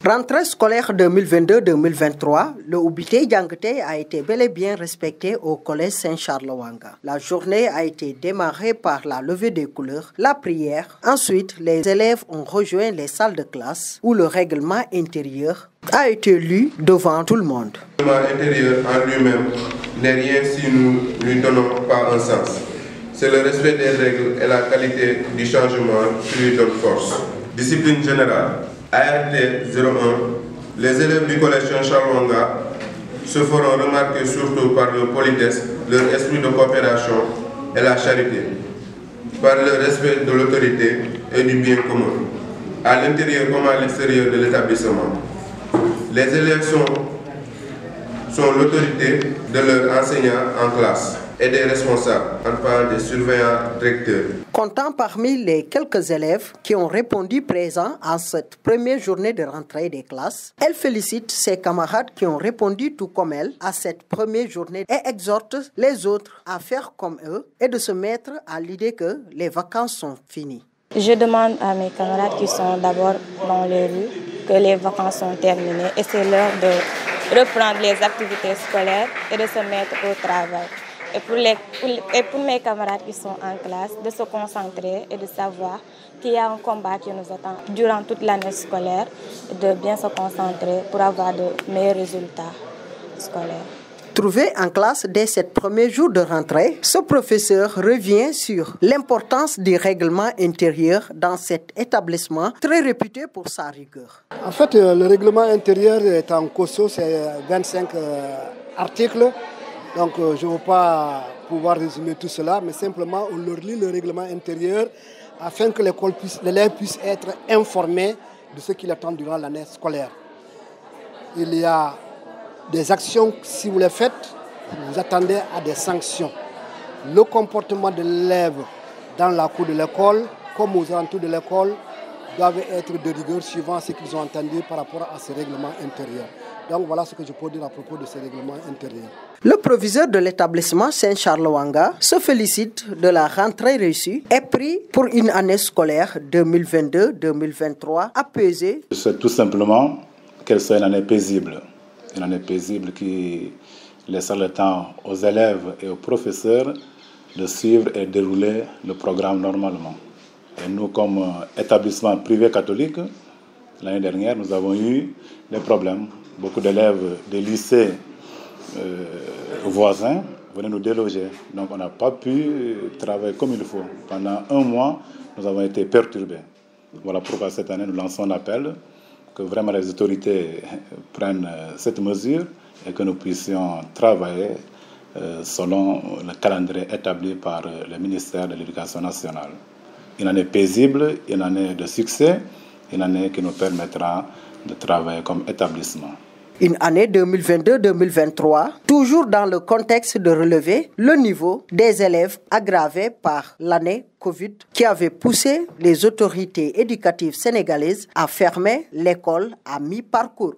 Rentrée scolaire 2022-2023, le Ubité Dianguete a été bel et bien respecté au collège Saint-Charles-Wanga. La journée a été démarrée par la levée des couleurs, la prière. Ensuite, les élèves ont rejoint les salles de classe où le règlement intérieur a été lu devant tout le monde. Le règlement intérieur en lui-même n'est rien si nous ne lui donnons pas un sens. C'est le respect des règles et la qualité du changement qui lui donne force. Discipline générale. ART 01, les élèves du collège Saint-Charles-Wanga se feront remarquer surtout par leur politesse, leur esprit de coopération et la charité, par le respect de l'autorité et du bien commun, à l'intérieur comme à l'extérieur de l'établissement. Les élèves sont l'autorité de leurs enseignants en classe et des responsables, en parlant des surveillants directeurs. Comptant parmi les quelques élèves qui ont répondu présents à cette première journée de rentrée des classes, elle félicite ses camarades qui ont répondu tout comme elle à cette première journée et exhorte les autres à faire comme eux et de se mettre à l'idée que les vacances sont finies. Je demande à mes camarades qui sont d'abord dans les rues que les vacances sont terminées et c'est l'heure de reprendre les activités scolaires et de se mettre au travail. Et pour mes camarades qui sont en classe, de se concentrer et de savoir qu'il y a un combat qui nous attend durant toute l'année scolaire, de bien se concentrer pour avoir de meilleurs résultats scolaires. Trouvé en classe dès ce premier jour de rentrée, ce professeur revient sur l'importance du règlement intérieur dans cet établissement très réputé pour sa rigueur. En fait, le règlement intérieur est en COSO, c'est 25 articles. Donc je ne veux pas pouvoir résumer tout cela, mais simplement on leur lit le règlement intérieur afin que l'élève puisse être informé de ce qu'il attend durant l'année scolaire. Il y a des actions, si vous les faites, vous attendez à des sanctions. Le comportement de l'élève dans la cour de l'école, comme aux alentours de l'école, doivent être de rigueur suivant ce qu'ils ont entendu par rapport à ce règlement intérieur. Donc voilà ce que je peux dire à propos de ce règlement intérieur. Le proviseur de l'établissement Saint-Charles-Wanga se félicite de la rentrée réussie et prie pour une année scolaire 2022-2023 apaisée. C'est tout simplement qu'elle soit une année paisible. Une année paisible qui laissera le temps aux élèves et aux professeurs de suivre et dérouler le programme normalement. Et nous, comme établissement privé catholique, l'année dernière, nous avons eu des problèmes. Beaucoup d'élèves des lycées voisins venaient nous déloger. Donc on n'a pas pu travailler comme il faut. Pendant un mois, nous avons été perturbés. Voilà pourquoi cette année, nous lançons un appel que vraiment les autorités prennent cette mesure et que nous puissions travailler selon le calendrier établi par le ministère de l'Éducation nationale. Une année paisible, une année de succès, une année qui nous permettra de travailler comme établissement. Une année 2022-2023, toujours dans le contexte de relever le niveau des élèves aggravé par l'année Covid qui avait poussé les autorités éducatives sénégalaises à fermer l'école à mi-parcours.